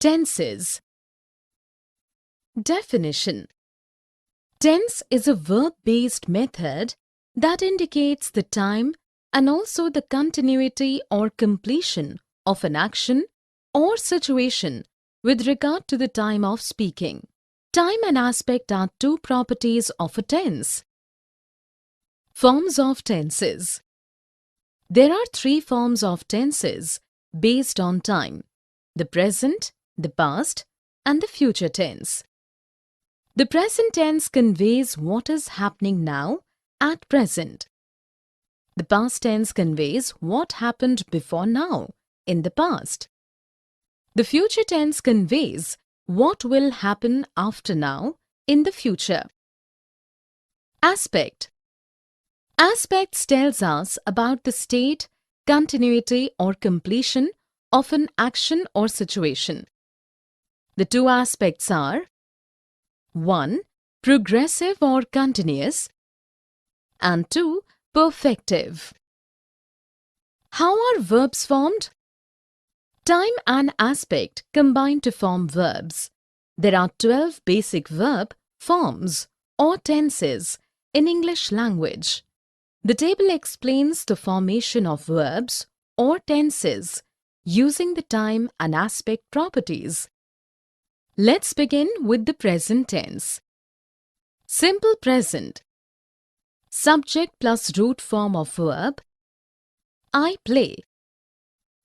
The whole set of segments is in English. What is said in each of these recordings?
Tenses. Definition. Tense is a verb-based method that indicates the time and also the continuity or completion of an action or situation with regard to the time of speaking. Time and aspect are two properties of a tense. Forms of tenses. There are three forms of tenses based on time: the present, the past, and the future tense. The present tense conveys what is happening now at present. The past tense conveys what happened before now in the past. The future tense conveys what will happen after now in the future. Aspect. Aspects tells us about the state, continuity or completion of an action or situation. The two aspects are 1. Progressive or continuous, and 2. Perfective. How are verbs formed? Time and aspect combine to form verbs. There are 12 basic verb forms or tenses in English language. The table explains the formation of verbs or tenses using the time and aspect properties. Let's begin with the present tense. Simple present. Subject plus root form of verb. I play.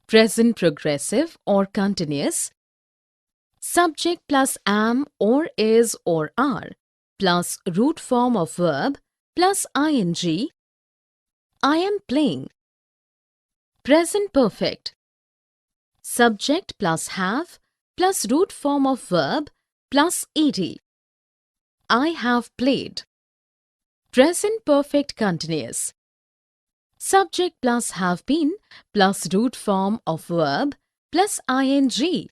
Present progressive or continuous. Subject plus am or is or are plus root form of verb plus ing. I am playing. Present perfect. Subject plus have plus root form of verb plus ed. I have played. Present perfect continuous. Subject plus have been plus root form of verb plus ing.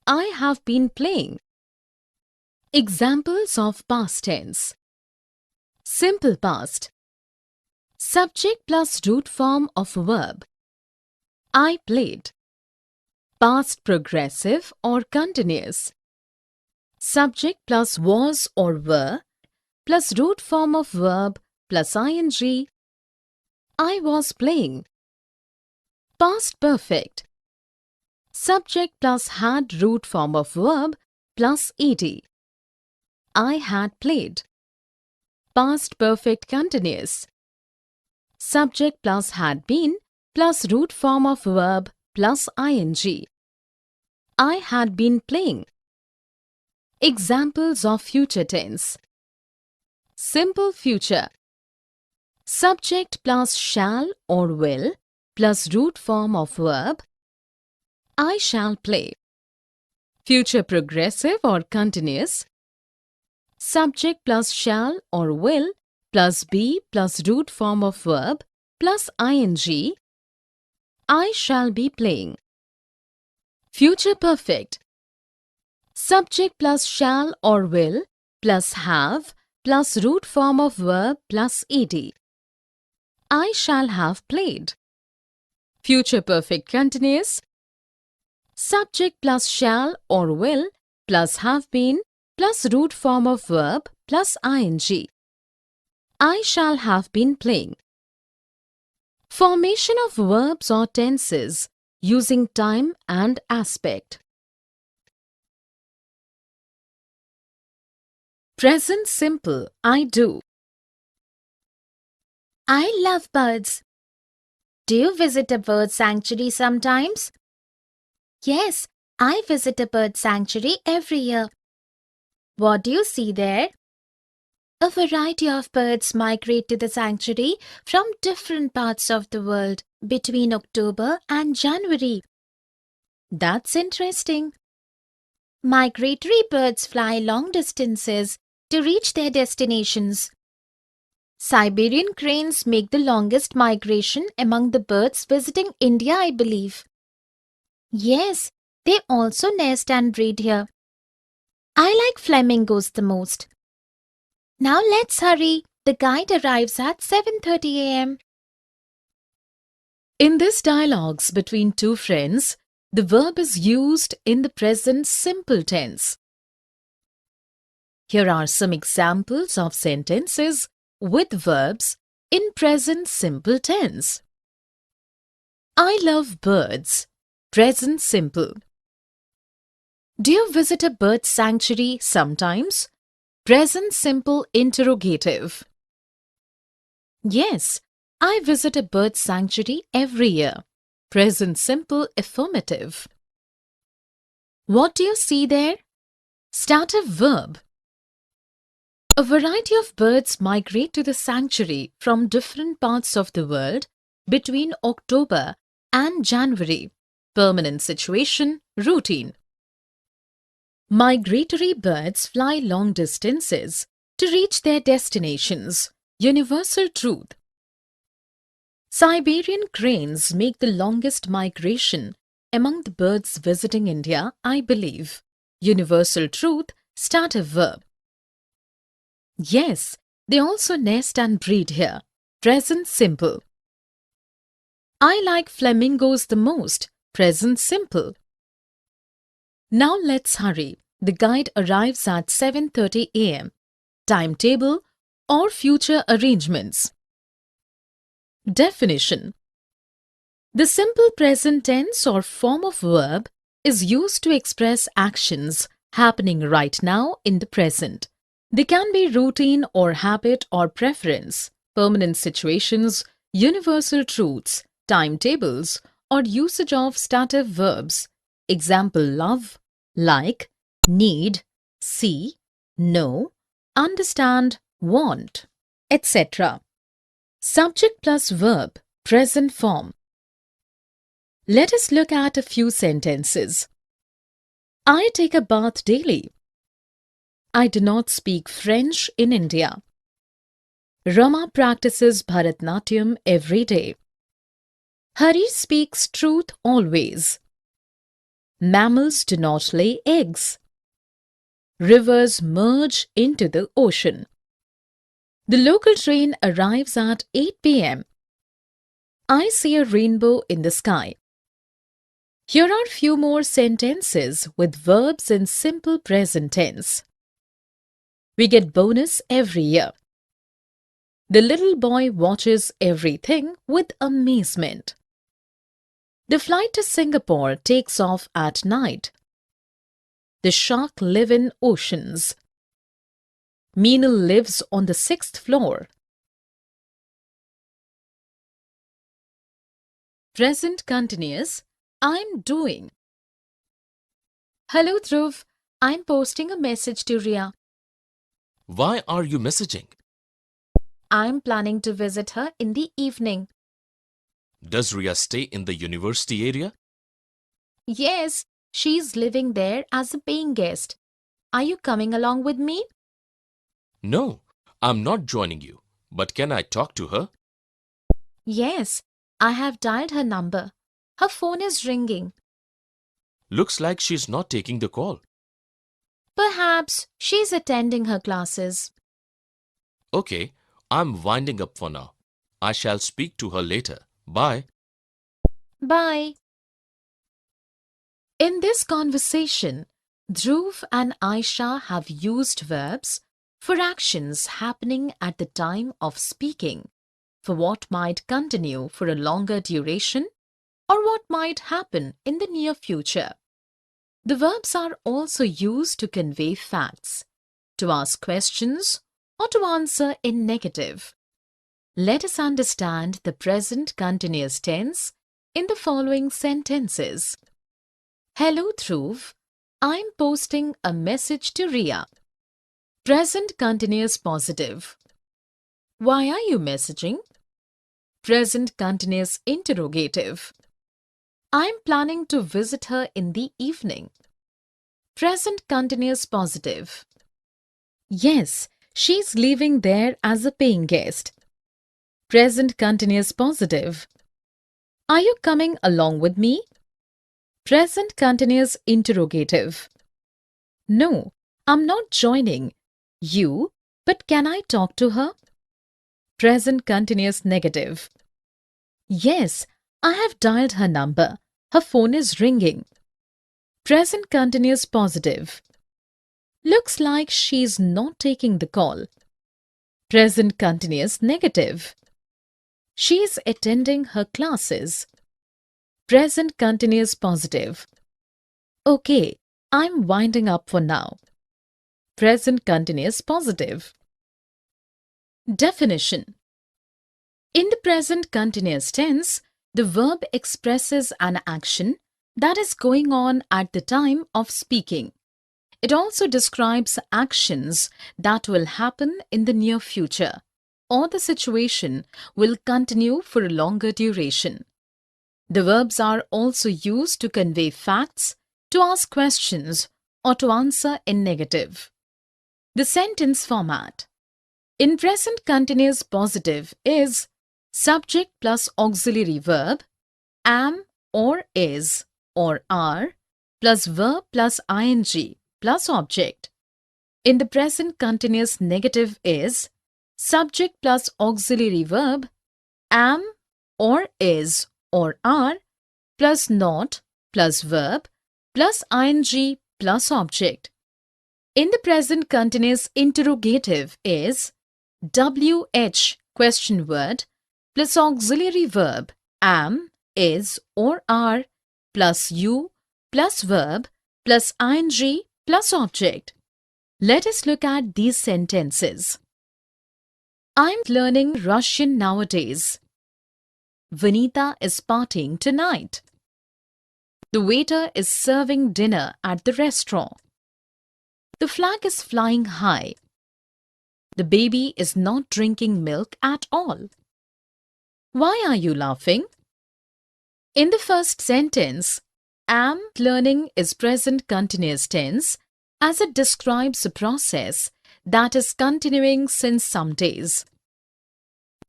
I have been playing. Examples of past tense. Simple past. Subject plus root form of verb. I played. Past progressive or continuous. Subject plus was or were plus root form of verb plus ing. I was playing. Past perfect. Subject plus had root form of verb plus ed. I had played. Past perfect continuous. Subject plus had been plus root form of verb plus ing. I had been playing. Examples of future tense. Simple future. Subject plus shall or will plus root form of verb. I shall play. Future progressive or continuous. Subject plus shall or will plus be plus root form of verb plus ing. I shall be playing. Future perfect. Subject plus shall or will plus have plus root form of verb plus ed. I shall have played. Future perfect continuous. Subject plus shall or will plus have been plus root form of verb plus ing. I shall have been playing. Formation of verbs or tenses using time and aspect. Present simple, I do. I love birds. Do you visit a bird sanctuary sometimes? Yes, I visit a bird sanctuary every year. What do you see there? A variety of birds migrate to the sanctuary from different parts of the world between October and January. That's interesting. Migratory birds fly long distances to reach their destinations. Siberian cranes make the longest migration among the birds visiting India, I believe. Yes, they also nest and breed here. I like flamingos the most. Now let's hurry. The guide arrives at 7:30 a.m. In this dialogues between two friends, The verb is used in the present simple tense. Here are some examples of sentences with verbs in present simple tense. I love birds. Present simple. Do you visit a bird sanctuary sometimes? Present simple interrogative. Yes, I visit a bird sanctuary every year. Present simple affirmative. What do you see there? Starter verb. A variety of birds migrate to the sanctuary from different parts of the world between October and January. Permanent situation, routine. Migratory birds fly long distances to reach their destinations. Universal truth. Siberian cranes make the longest migration among the birds visiting India, I believe. Universal truth, starter verb. Yes, they also nest and breed here. Present simple. I like flamingos the most. Present simple. Now let's hurry. The guide arrives at 7:30 a.m. Timetable or future arrangements. Definition. The simple present tense or form of verb is used to express actions happening right now in the present. They can be routine or habit or preference, permanent situations, universal truths, timetables, or usage of starter verbs. Example: love, like, need, see, know, understand, want, etc. Subject plus verb, present form. Let us look at a few sentences. I take a bath daily. I do not speak French in India. Rama practices Bharatnatyam every day. Hari speaks truth always. Mammals do not lay eggs. Rivers merge into the ocean. The local train arrives at 8 p.m. I see a rainbow in the sky. Here are few more sentences with verbs in simple present tense. We get bonus every year. The little boy watches everything with amazement. The flight to Singapore takes off at night. The shark live in oceans. Meenal lives on the 6th floor. Present continuous. I'm doing. Hello Dhruv, I'm posting a message to Ria. Why are you messaging? I'm planning to visit her in the evening. Does Ria stay in the university area? Yes, she's living there as a paying guest. Are you coming along with me? No, I'm not joining you. But can I talk to her? Yes, I have dialed her number. Her phone is ringing. Looks like she's not taking the call. Perhaps she's attending her classes. Okay, I'm winding up for now. I shall speak to her later. Bye. Bye. In this conversation, Dhruv and Aisha have used verbs for actions happening at the time of speaking, for what might continue for a longer duration, or what might happen in the near future. The verbs are also used to convey facts, to ask questions, or to answer in negative. Let us understand the present continuous tense in the following sentences. Hello Dhruv, I'm posting a message to Ria. Present continuous positive. Why are you messaging? Present continuous interrogative. I'm planning to visit her in the evening. Present continuous positive. Yes, she's living there as a paying guest. Present continuous positive. Are you coming along with me? Present continuous interrogative. No, I'm not joining you, but can I talk to her? Present continuous negative. Yes, I have dialed her number. Her phone is ringing. Present continuous positive. Looks like she's not taking the call. Present continuous negative. She's attending her classes. Present continuous positive. Okay, I'm winding up for now. Present continuous positive. Definition. In the present continuous tense, the verb expresses an action that is going on at the time of speaking. It also describes actions that will happen in the near future, or the situation will continue for a longer duration. The verbs are also used to convey facts, to ask questions, or to answer in negative. The sentence format. In present continuous positive is subject plus auxiliary verb, am or is or are, plus verb plus ing plus object. In the present continuous negative is subject plus auxiliary verb, am or is or are, plus not plus verb plus ing plus object. In the present continuous interrogative is WH question word plus auxiliary verb am, is or are plus you plus verb plus ing plus object. Let us look at these sentences. I'm learning Russian nowadays. Vanita is partying tonight. The waiter is serving dinner at the restaurant. The flag is flying high. The baby is not drinking milk at all. Why are you laughing? In the first sentence, am learning is present continuous tense as it describes a process that is continuing since some days.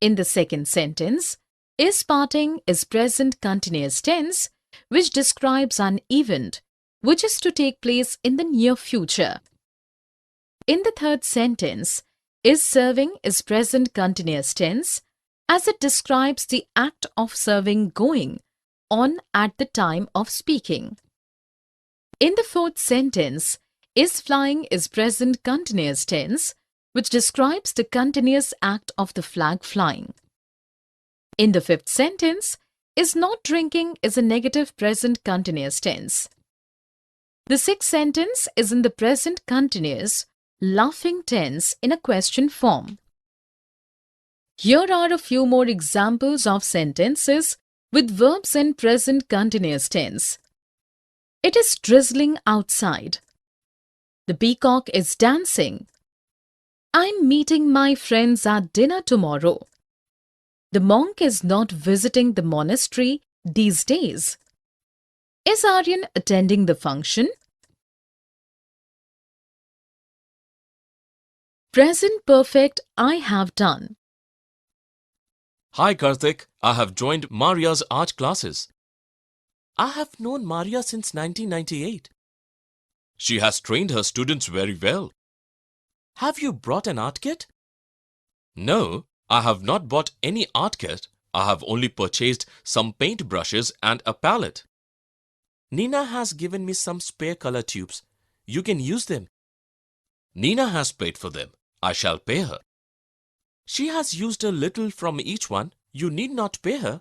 In the second sentence, is partying is present continuous tense which describes an event which is to take place in the near future. In the third sentence, is serving is present continuous tense as it describes the act of serving going on at the time of speaking. In the fourth sentence, is flying is present continuous tense which describes the continuous act of the flag flying. In the fifth sentence, is not drinking is a negative present continuous tense. The sixth sentence is in the present continuous laughing tense in a question form. Here are a few more examples of sentences with verbs in present continuous tense. It is drizzling outside. The peacock is dancing. I'm meeting my friends at dinner tomorrow. The monk is not visiting the monastery these days. Is Aryan attending the function? Present perfect I have done. Hi Karthik, I have joined Maria's art classes. I have known Maria since 1998. She has trained her students very well. Have you brought an art kit? No, I have not bought any art kit. I have only purchased some paint brushes and a palette. Nina has given me some spare color tubes. You can use them. Nina has paid for them. I shall pay her. She has used a little from each one. You need not pay her.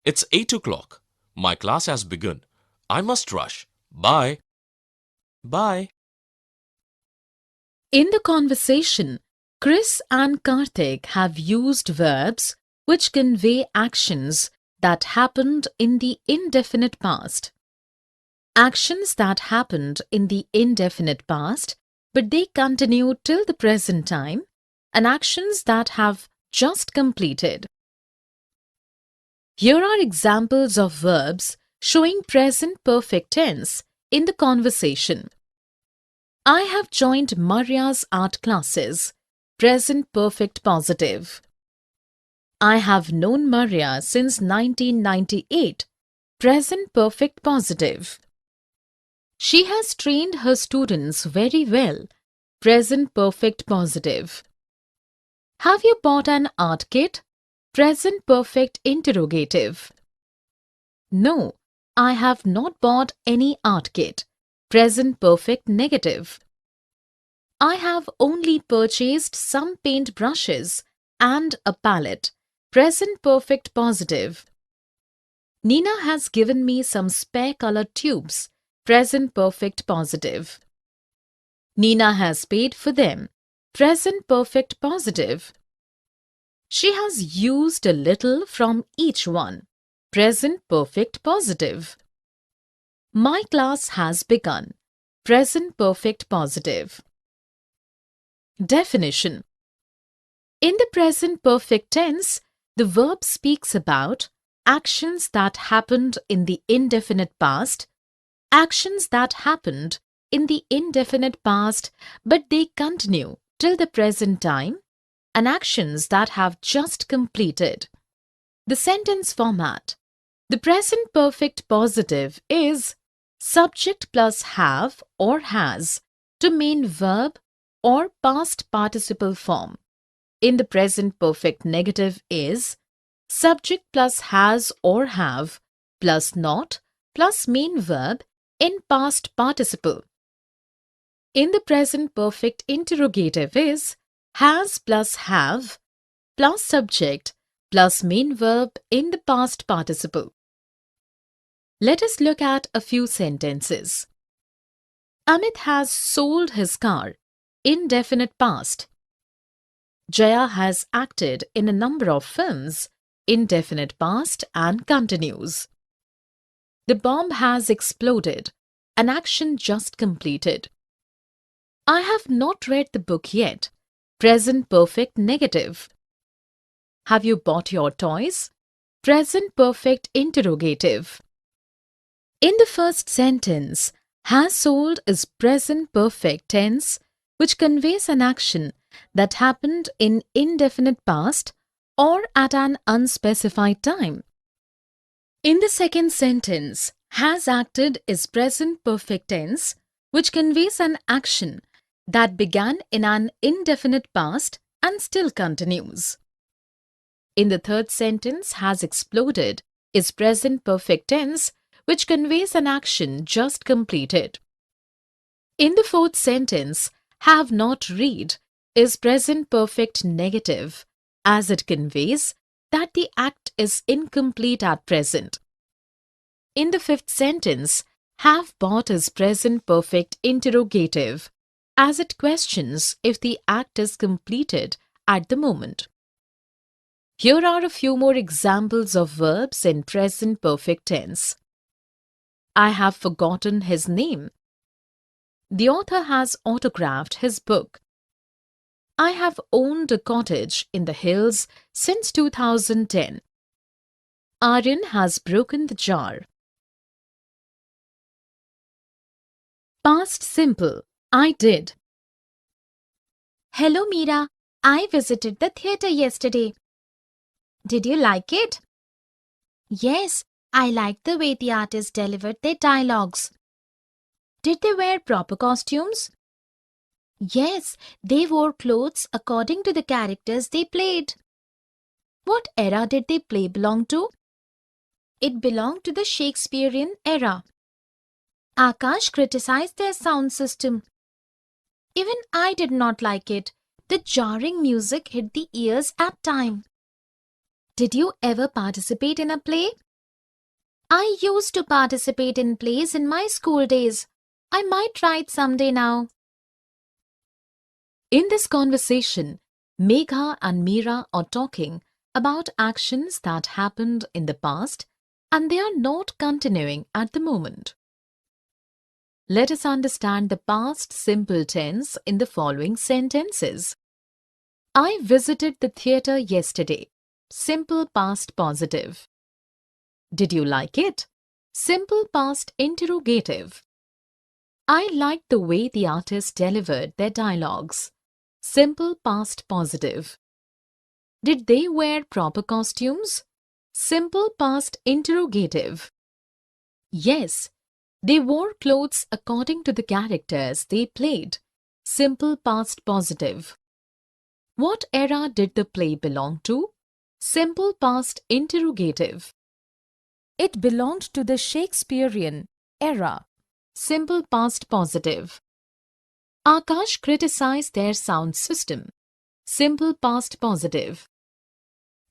It's 8 o'clock. My class has begun. I must rush. Bye. Bye. In the conversation, Chris and Karthik have used verbs which convey actions that happened in the indefinite past. Actions that happened in the indefinite past, but they continue till the present time, and actions that have just completed. Here are examples of verbs showing present perfect tense in the conversation. I have joined Maria's art classes. Present perfect positive. I have known Maria since 1998. Present perfect positive. She has trained her students very well. Present perfect positive. Have you bought an art kit? Present perfect interrogative. No, I have not bought any art kit. Present perfect negative. I have only purchased some paint brushes and a palette. Present perfect positive. Nina has given me some spare colored tubes. Present perfect positive. Nina has paid for them. Present perfect positive. She has used a little from each one. Present perfect positive. My class has begun. Present perfect positive. Definition. In the present perfect tense, the verb speaks about actions that happened in the indefinite past, actions that happened in the indefinite past but they continue till the present time, and actions that have just completed. The sentence format. The present perfect positive is subject plus have or has to main verb or past participle form. In the present perfect negative is subject plus has or have plus not plus main verb in past participle. In the present perfect interrogative is has plus have plus subject plus main verb in the past participle. Let us look at a few sentences. Amit has sold his car. Indefinite past. Jaya has acted in a number of films. Indefinite past and continues. The bomb has exploded. An action just completed. I have not read the book yet. Present perfect negative. Have you bought your toys? Present perfect interrogative. In the first sentence, has sold is present perfect tense, which conveys an action that happened in indefinite past or at an unspecified time. In the second sentence, has acted is present perfect tense, which conveys an action that began in an indefinite past and still continues. In the third sentence, has exploded is present perfect tense, which conveys an action just completed. In the fourth sentence, have not read is present perfect negative, as it conveys that the act is incomplete at present. In the fifth sentence, have bought is present perfect interrogative, as it questions if the act is completed at the moment. Here are a few more examples of verbs in present perfect tense. I have forgotten his name. The author has autographed his book. I have owned a cottage in the hills since 2010. Aryan has broken the jar. Past simple. I did. Hello, Meera. I visited the theatre yesterday. Did you like it? Yes, I liked the way the artists delivered their dialogues. Did they wear proper costumes? Yes, they wore clothes according to the characters they played. What era did their play belong to? It belonged to the Shakespearean era. Akash criticized their sound system. Even I did not like it. The jarring music hit the ears at times. Did you ever participate in a play? I used to participate in plays in my school days. I might try it someday now. In this conversation, Megha and Meera are talking about actions that happened in the past and they are not continuing at the moment. Let us understand the past simple tense in the following sentences. I visited the theatre yesterday. Simple past positive. Did you like it? Simple past interrogative. I liked the way the artists delivered their dialogues. Simple past positive. Did they wear proper costumes? Simple past interrogative. Yes, they wore clothes according to the characters they played. Simple past positive. What era did the play belong to? Simple past interrogative. It belonged to the Shakespearean era. Simple past positive. Akash criticized their sound system. Simple past positive.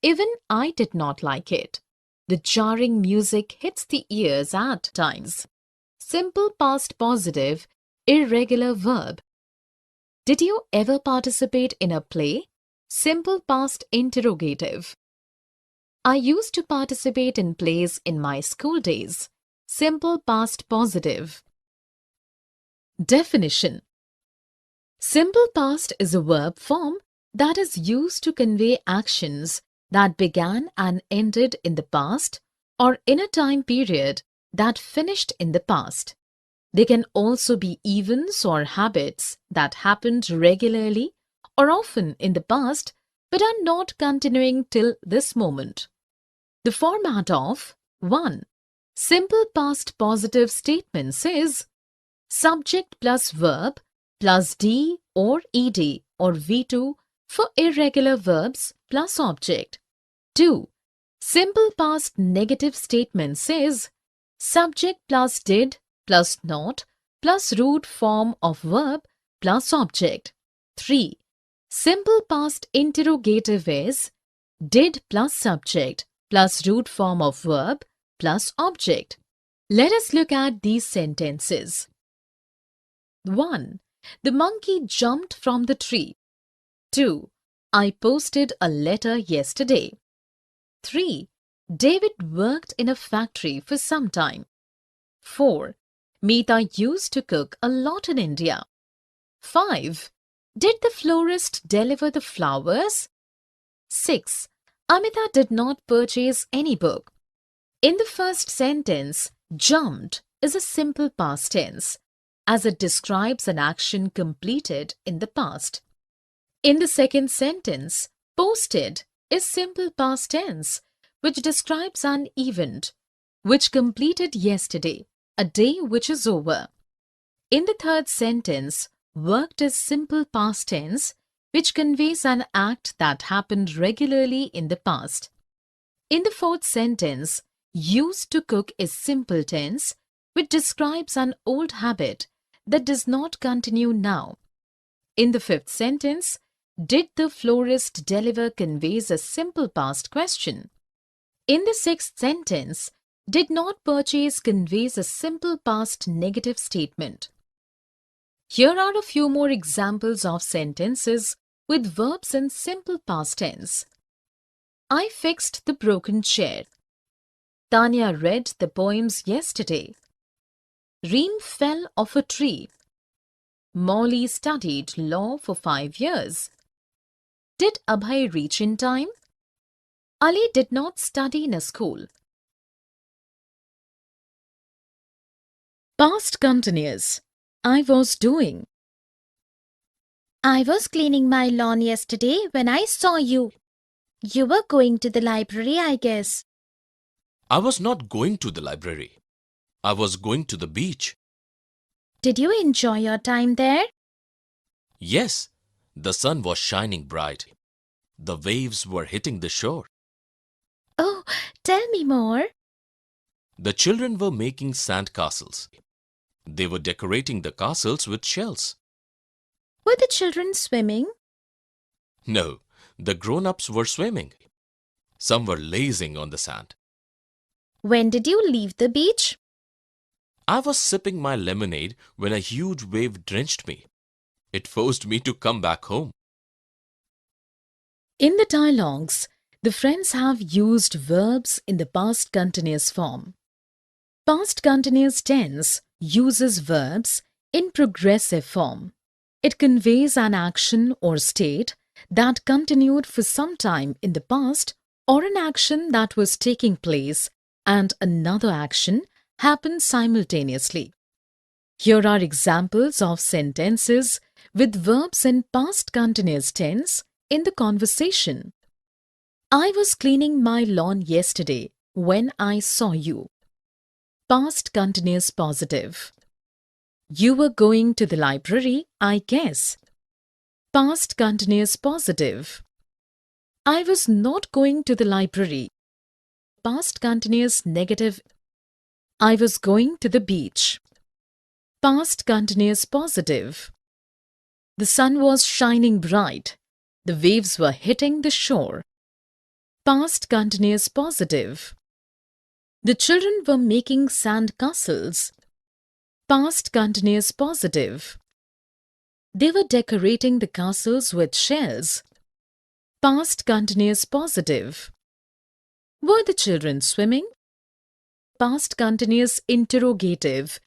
Even I did not like it. The jarring music hits the ears at times. Simple past positive, irregular verb. Did you ever participate in a play? Simple past interrogative. I used to participate in plays in my school days. Simple past positive. Definition. Simple past is a verb form that is used to convey actions that began and ended in the past or in a time period that finished in the past. They can also be events or habits that happened regularly or often in the past but are not continuing till this moment. The format of 1. Simple past positive statements is subject plus verb plus D or ED or V2 for irregular verbs plus object. 2. Simple past negative statements is subject plus did plus not plus root form of verb plus object. 3. Simple past interrogative is did plus subject plus root form of verb plus object. Let us look at these sentences. 1. The monkey jumped from the tree. 2. I posted a letter yesterday. 3. David worked in a factory for some time. 4. Meeta used to cook a lot in India. 5. Did the florist deliver the flowers? 6. Amita did not purchase any book. In the first sentence, jumped is a simple past tense, as it describes an action completed in the past. In the second sentence, posted is simple past tense, which describes an event which completed yesterday, a day which is over. In the third sentence, worked is simple past tense, which conveys an act that happened regularly in the past. In the fourth sentence, used to cook is simple tense, which describes an old habit that does not continue now. In the fifth sentence, did the florist deliver conveys a simple past question. In the sixth sentence, did not purchase conveys a simple past negative statement. Here are a few more examples of sentences with verbs in simple past tense. I fixed the broken chair. Tanya read the poems yesterday. Reem fell off a tree. Molly studied law for 5 years. Did Abhay reach in time? Ali did not study in a school. Past continuous. I was doing. I was cleaning my lawn yesterday when I saw you. You were going to the library, I guess. I was not going to the library. I was going to the beach. Did you enjoy your time there? Yes, the sun was shining bright. The waves were hitting the shore. Oh, tell me more. The children were making sand castles. They were decorating the castles with shells. Were the children swimming? No, the grown-ups were swimming. Some were lazing on the sand. When did you leave the beach? I was sipping my lemonade when a huge wave drenched me. It forced me to come back home. In the dialogues, the friends have used verbs in the past continuous form. Past continuous tense uses verbs in progressive form. It conveys an action or state that continued for some time in the past or an action that was taking place and another action happened simultaneously. Here are examples of sentences with verbs in past continuous tense in the conversation. I was cleaning my lawn yesterday when I saw you. Past continuous positive. You were going to the library, I guess. Past continuous positive. I was not going to the library. Past continuous negative. I was going to the beach. Past continuous positive. The sun was shining bright. The waves were hitting the shore. Past continuous positive. The children were making sand castles. Past continuous positive. They were decorating the castles with shells. Past continuous positive. Were the children swimming? Past continuous interrogative.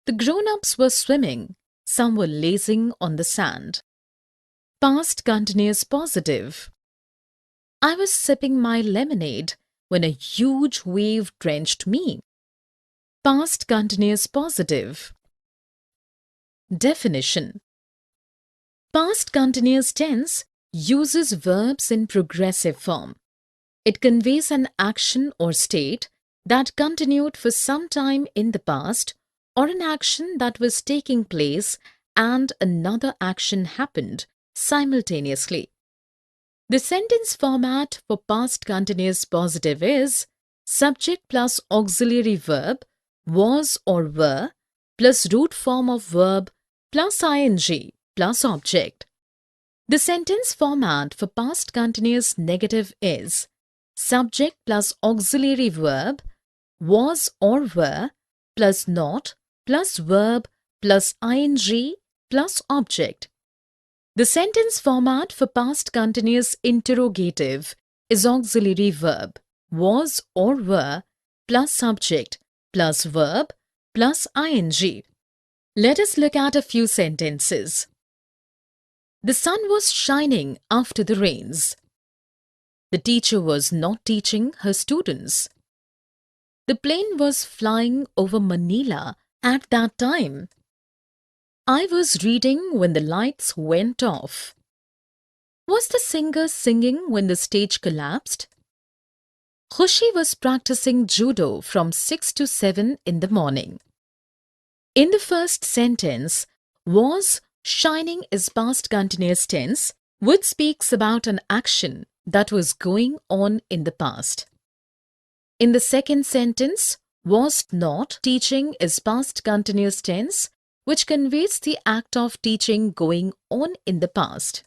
The grown-ups were swimming. Some were lazing on the sand. Past continuous positive. I was sipping my lemonade when a huge wave drenched me. Past continuous positive. Definition. Past continuous tense uses verbs in progressive form. It conveys an action or state that continued for some time in the past, or an action that was taking place and another action happened simultaneously. The sentence format for past continuous positive is subject plus auxiliary verb was or were plus root form of verb plus ing plus object. The sentence format for past continuous negative is subject plus auxiliary verb was or were plus not plus verb plus ing plus object. The sentence format for past continuous interrogative is auxiliary verb was or were plus subject plus verb plus ing. Let us look at a few sentences. The sun was shining after the rains. The teacher was not teaching her students. The plane was flying over Manila at that time. I was reading when the lights went off. Was the singer singing when the stage collapsed? Khushi was practicing judo from 6 to 7 in the morning. In the first sentence, was shining is past continuous tense, which speaks about an action that was going on in the past. In the second sentence, was not teaching is past continuous tense, which conveys the act of teaching going on in the past.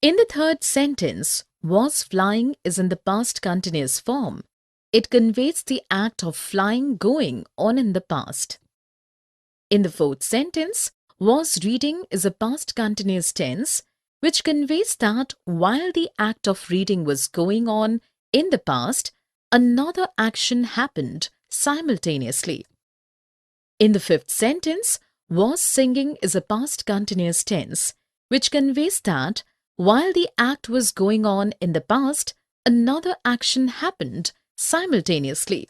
In the third sentence, was flying is in the past continuous form. It conveys the act of flying going on in the past. In the fourth sentence, was reading is a past continuous tense, which conveys that while the act of reading was going on in the past, another action happened simultaneously. In the fifth sentence, was singing is a past continuous tense, which conveys that while the act was going on in the past, another action happened simultaneously.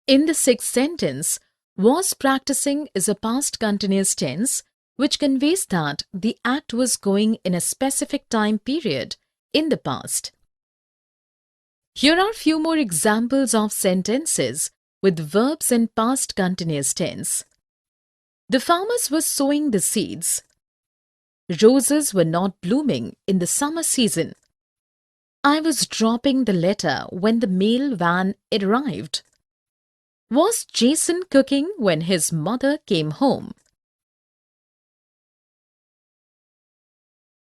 In the sixth sentence, was practicing is a past continuous tense, which conveys that the act was going in a specific time period in the past. Here are few more examples of sentences with verbs in past continuous tense. The farmers were sowing the seeds. Roses were not blooming in the summer season. I was dropping the letter when the mail van arrived. Was Jason cooking when his mother came home?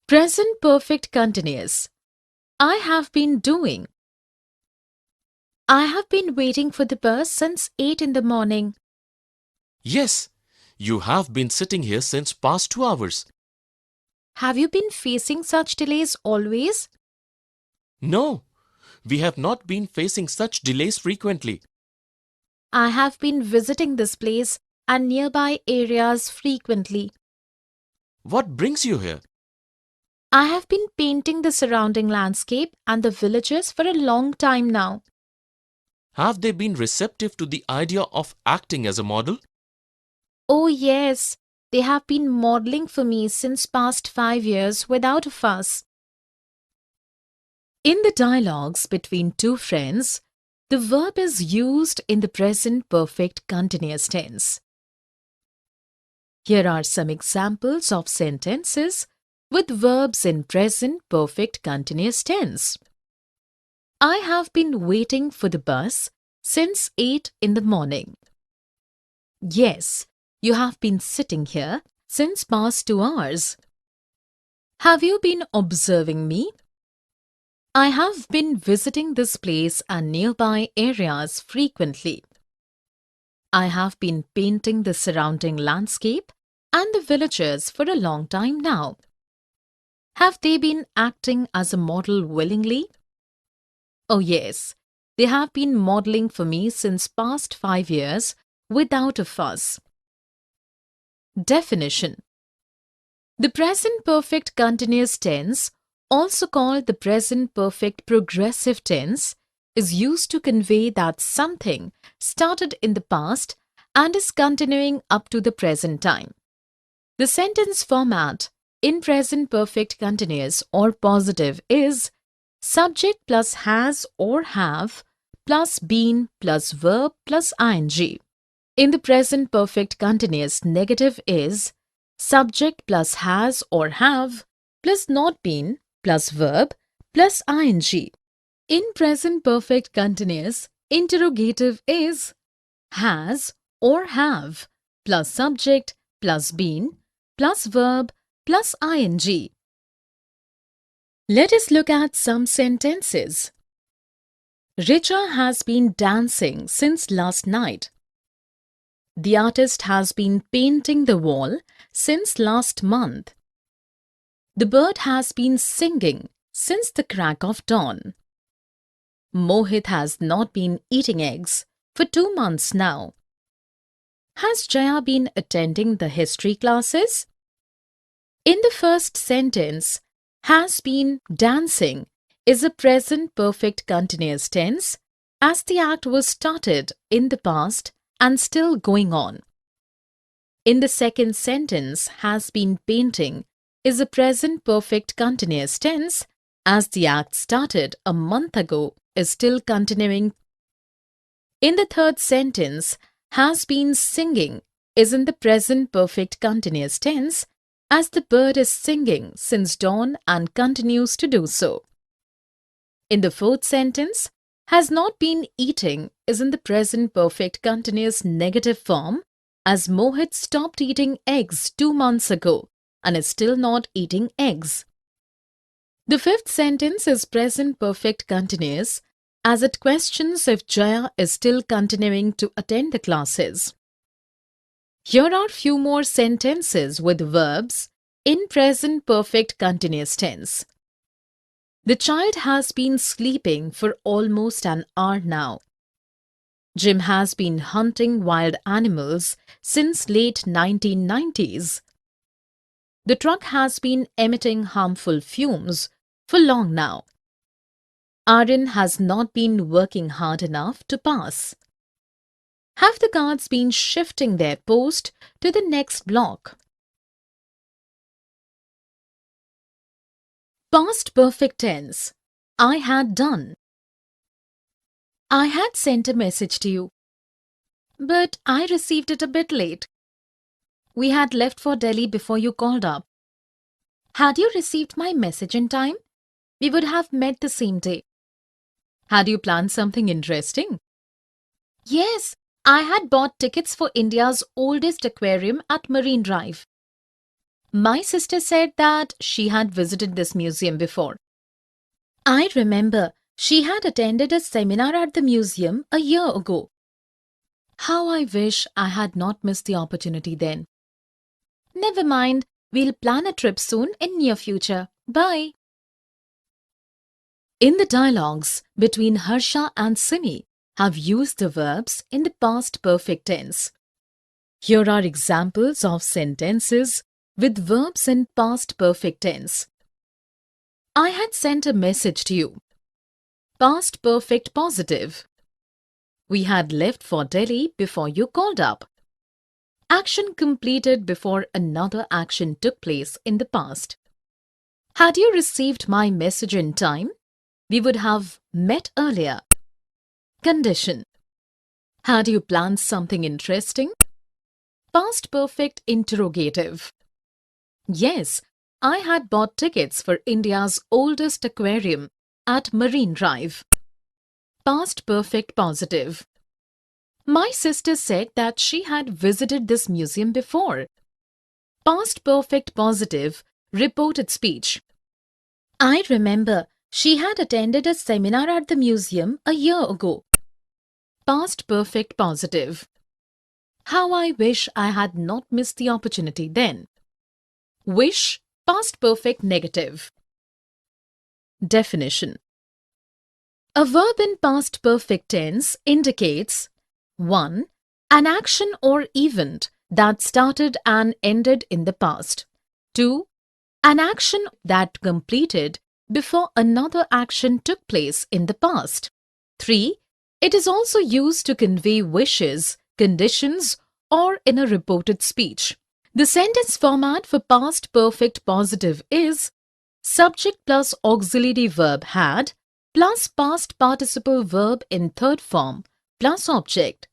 Present perfect continuous. I have been doing. I have been waiting for the bus since 8 in the morning. Yes, you have been sitting here since past 2 hours. Have you been facing such delays always? No, we have not been facing such delays frequently. I have been visiting this place and nearby areas frequently. What brings you here? I have been painting the surrounding landscape and the villages for a long time now. Have they been receptive to the idea of acting as a model? Oh yes, they have been modeling for me since past 5 years without a fuss. In the dialogues between two friends, the verb is used in the present perfect continuous tense. Here are some examples of sentences with verbs in present perfect continuous tense. I have been waiting for the bus since 8 in the morning. Yes, you have been sitting here since past 2 hours. Have you been observing me? I have been visiting this place and nearby areas frequently. I have been painting the surrounding landscape and the villagers for a long time now. Have they been acting as a model willingly? Oh yes, they have been modeling for me since past 5 years without a fuss. Definition: the present perfect continuous tense, also called the present perfect progressive tense, is used to convey that something started in the past and is continuing up to the present time. The sentence format in present perfect continuous or positive is subject plus has or have plus been plus verb plus ing. In the present perfect continuous, negative is subject plus has or have plus not been plus verb plus ing. In present perfect continuous, interrogative is has or have plus subject plus been plus verb plus ing. Let us look at some sentences. Richa has been dancing since last night. The artist has been painting the wall since last month. The bird has been singing since the crack of dawn. Mohit has not been eating eggs for 2 months now. Has Jaya been attending the history classes? In the first sentence, has been dancing is a present perfect continuous tense as the act was started in the past and still going on. In the second sentence, has been painting is a present perfect continuous tense as the act started a month ago is still continuing. In the third sentence, has been singing is in the present perfect continuous tense as the bird is singing since dawn and continues to do so. In the fourth sentence, has not been eating is in the present perfect continuous negative form as Mohit stopped eating eggs 2 months ago and is still not eating eggs. The fifth sentence is present perfect continuous as it questions if Jaya is still continuing to attend the classes. Here are few more sentences with verbs in present perfect continuous tense. The child has been sleeping for almost an hour now. Jim has been hunting wild animals since late 1990s. The truck has been emitting harmful fumes for long now. Aryan has not been working hard enough to pass. Have the guards been shifting their post to the next block? Past perfect tense. I had done. I had sent a message to you, but I received it a bit late. We had left for Delhi before you called up. Had you received my message in time, we would have met the same day. Had you planned something interesting? Yes, I had bought tickets for India's oldest aquarium at Marine Drive. My sister said that she had visited this museum before. I remember she had attended a seminar at the museum a year ago. How I wish I had not missed the opportunity then. Never mind, we'll plan a trip soon in near future. Bye. In the dialogues between Harsha and Simi have used the verbs in the past perfect tense. Here are examples of sentences with verbs in past perfect tense. I had sent a message to you. Past perfect positive. We had left for Delhi before you called up. Action completed before another action took place in the past. Had you received my message in time, we would have met earlier. Condition. Had you planned something interesting? Past perfect interrogative. Yes, I had bought tickets for India's oldest aquarium at Marine Drive. past perfect positive. My sister said that she had visited this museum before. Past perfect positive, reported speech. I remember she had attended a seminar at the museum a year ago. Past perfect positive. How I wish I had not missed the opportunity then. Wish, past perfect negative. Definition. A verb in past perfect tense indicates 1. An action or event that started and ended in the past. 2. An action that completed before another action took place in the past. 3. It is also used to convey wishes, conditions, or in a reported speech. The sentence format for past perfect positive is subject plus auxiliary verb had plus past participle verb in third form plus object.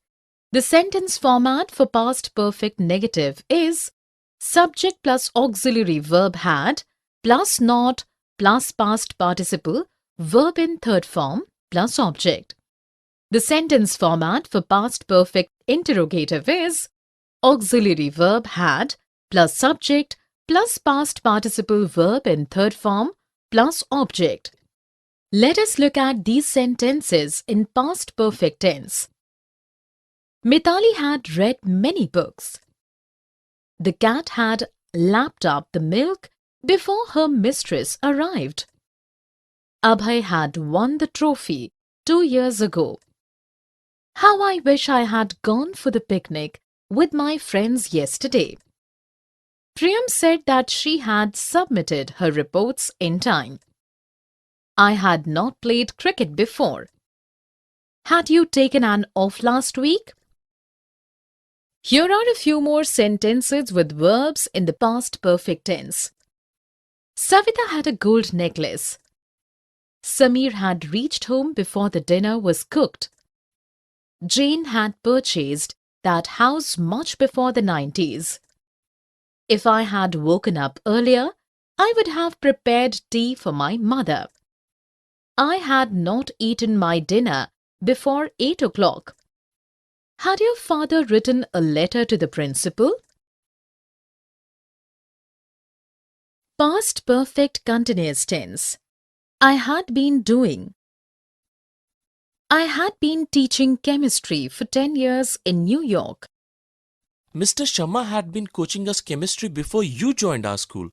The sentence format for past perfect negative is subject plus auxiliary verb had plus not plus past participle verb in third form plus object. The sentence format for past perfect interrogative is auxiliary verb had plus subject plus past participle verb in third form plus object. Let us look at these sentences in past perfect tense. Mithali had read many books. The cat had lapped up the milk before her mistress arrived. Abhay had won the trophy 2 years ago. How I wish I had gone for the picnic with my friends yesterday. Priyam said that she had submitted her reports in time. I had not played cricket before. Had you taken an off last week? Here are a few more sentences with verbs in the past perfect tense. Savita had a gold necklace. Samir had reached home before the dinner was cooked. Jane had purchased that house much before the 90s. If I had woken up earlier, I would have prepared tea for my mother. I had not eaten my dinner before 8 o'clock. Had your father written a letter to the principal? Past perfect continuous tense. I had been doing. I had been teaching chemistry for 10 years in New York. Mr. Sharma had been coaching us chemistry before you joined our school.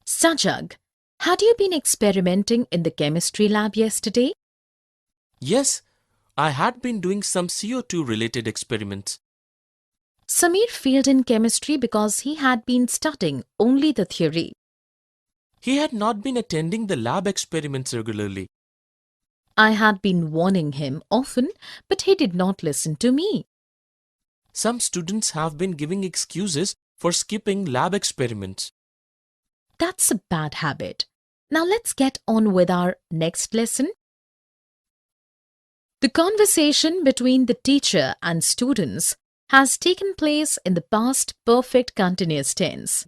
Sajag, had you been experimenting in the chemistry lab yesterday? Yes, I had been doing some CO2 related experiments. Samir failed in chemistry because he had been studying only the theory. He had not been attending the lab experiments regularly. I had been warning him often, but he did not listen to me. Some students have been giving excuses for skipping lab experiments. That's a bad habit. Now let's get on with our next lesson. The conversation between the teacher and students has taken place in the past perfect continuous tense.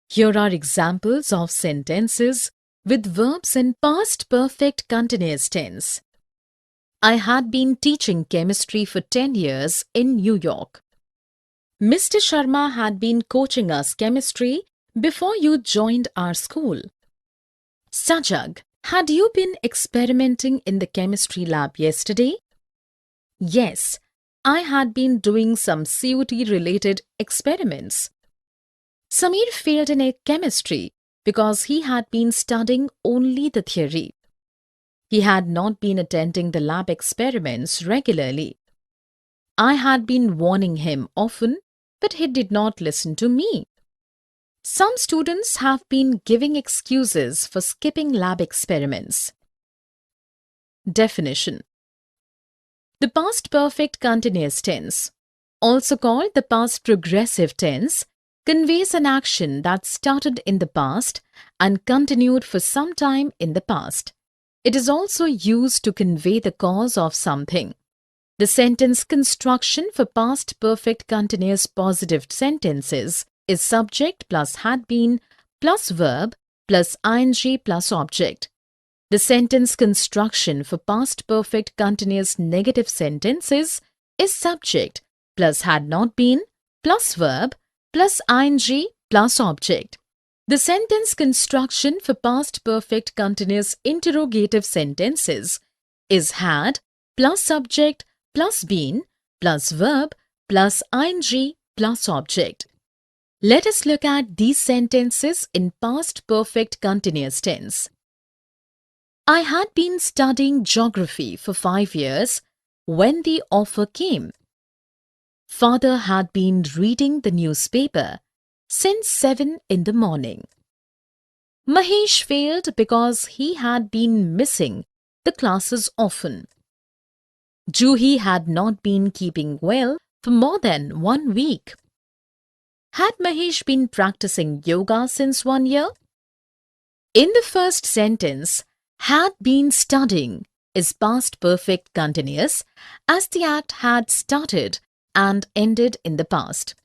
Here are examples of sentences with verbs in past perfect continuous tense. I had been teaching chemistry for 10 years in New York. Mr. Sharma had been coaching us chemistry before you joined our school. Sajag, had you been experimenting in the chemistry lab yesterday? Yes, I had been doing some COT-related experiments. Samir failed in chemistry because he had been studying only the theory. He had not been attending the lab experiments regularly. I had been warning him often, but he did not listen to me. Some students have been giving excuses for skipping lab experiments. Definition. The past perfect continuous tense, also called the past progressive tense, conveys an action that started in the past and continued for some time in the past. It is also used to convey the cause of something. The sentence construction for past perfect continuous positive sentences is subject plus had been plus verb plus ing plus object. The sentence construction for past perfect continuous negative sentences is subject plus had not been plus verb plus ing plus object. The sentence construction for past perfect continuous interrogative sentences is had plus subject plus been plus verb plus ing plus object. Let us look at these sentences in past perfect continuous tense. I had been studying geography for 5 years when the offer came. Father had been reading the newspaper since 7 in the morning. Mahesh failed because he had been missing the classes often. Juhi had not been keeping well for more than 1 week. Had Mahesh been practicing yoga since 1 year? In the first sentence, had been studying is past perfect continuous as the act had started and ended in the past.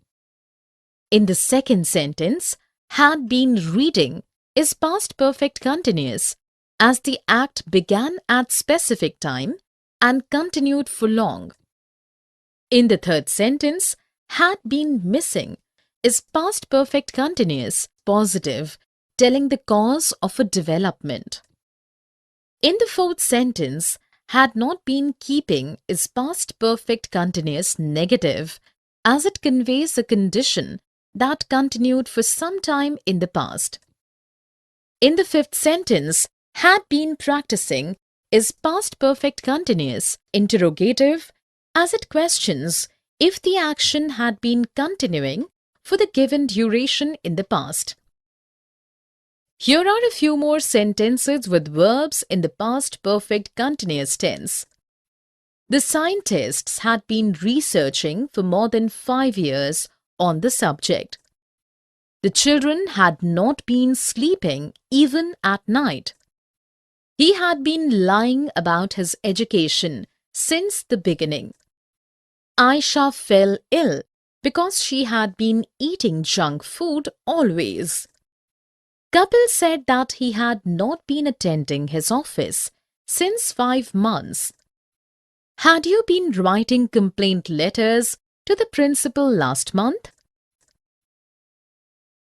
In the second sentence, had been reading is past perfect continuous as the act began at specific time and continued for long. In the third sentence, had been missing is past perfect continuous positive telling the cause of a development. In the fourth sentence, had not been keeping is past perfect continuous negative as it conveys a condition that continued for some time in the past. In the fifth sentence, had been practicing is past perfect continuous interrogative as it questions if the action had been continuing for the given duration in the past. Here are a few more sentences with verbs in the past perfect continuous tense. The scientists had been researching for more than 5 years on the subject. The children had not been sleeping even at night. He had been lying about his education since the beginning. Aisha fell ill because she had been eating junk food always. Kapil said that he had not been attending his office since 5 months. Had you been writing complaint letters to the principal last month?